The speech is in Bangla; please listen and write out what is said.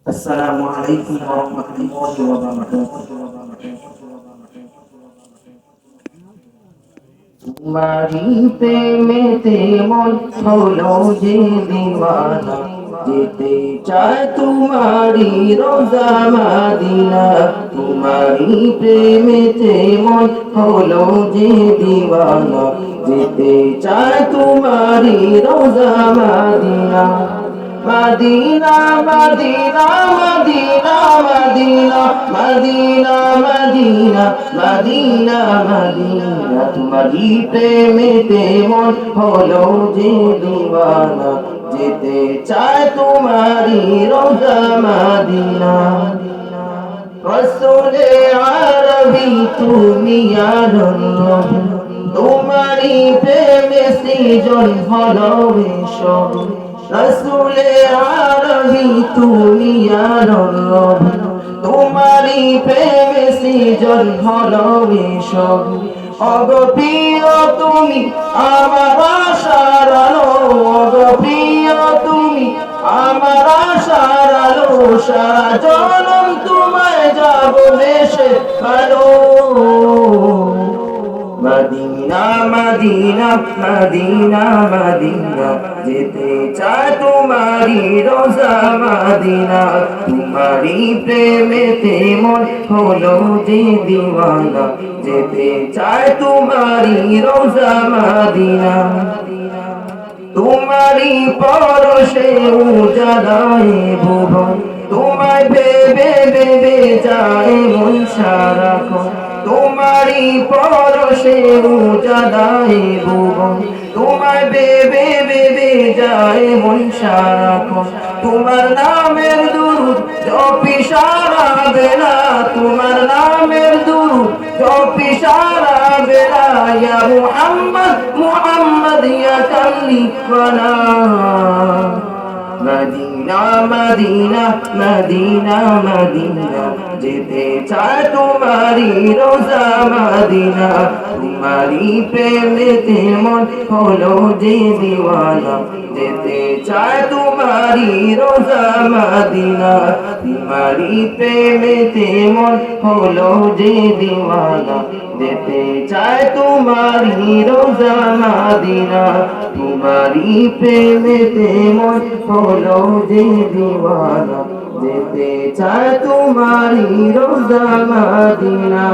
আসসালামু আলাইকুম ওয়া রাহমাতুল্লাহি ওয়া বারাকাতুহু। তোমারি প্রেমেতে মন হলো যে দিওয়ানা, যেতে চায় তোমারি রোজা মদিনা। তোমারি প্রেমেতে মন হলো যে দিওয়ানা, যেতে চায় তোমারি রোজা Medina. Medina Medina Medina Medina Medina Medina Medina Medina, তোমারি প্রেমেতে মন হলো যে দিওয়ানা, যেতে চায় তোমারি রোজা মদিনা। রসুলে আরবি তুমি আল্লাহ, তোমারি প্রেমে সৃজন হলো এসব। রসুলে আরবি তুমি আল্লাহ, তোমারি প্রেমে সৃজন হলো এসব। ওগো প্রিয় তুমি আমার আশার আলো, ওগো প্রিয় তুমি আমার আশার আলো, সারা জনম তোমায় যাব বেশে ভালো। মদিনা মদিনা মদিনা মদিনা, যেতে চায় তোমারি রোজা মদিনা। তোমারি প্রেমেতে মন হলো যে দিওয়ানা, যেতে চায় তোমারি রোজা মদিনা। তোমারি পরশে উজালায় ভুবন, তোমায় ভেবে ভেবে যায় মন সারাক্ষণ। তোমারি পরশে উজালায় ভুবন, তোমায় ভেবে ভেবে যায় মন সারাক্ষণ। তোমার নামের দুরূদ জপি সারা বেলা, তোমার নামের দুরূদ জপি সারা বেলা। ইয়া মুহাম্মদ মুহাম্মদ ইয়া কাল্লিফানা। মদিনা মদিনা মদিনা মদিনা, যেতে চায় তোমারি রোজা মদিনা। তোমারি প্রেমেতে মন হলো যে দিওয়ানা, যেতে চায় তোমারি রোজা মদিনা। তোমারি প্রেমেতে মন হলো যে দিওয়ানা, যেতে চায় তোমারি রোজা মদিনা। তোমারি প্রেমেতে মন হলো যে দিওয়ানা, যেতে চায় তোমারি রোজা মদিনা।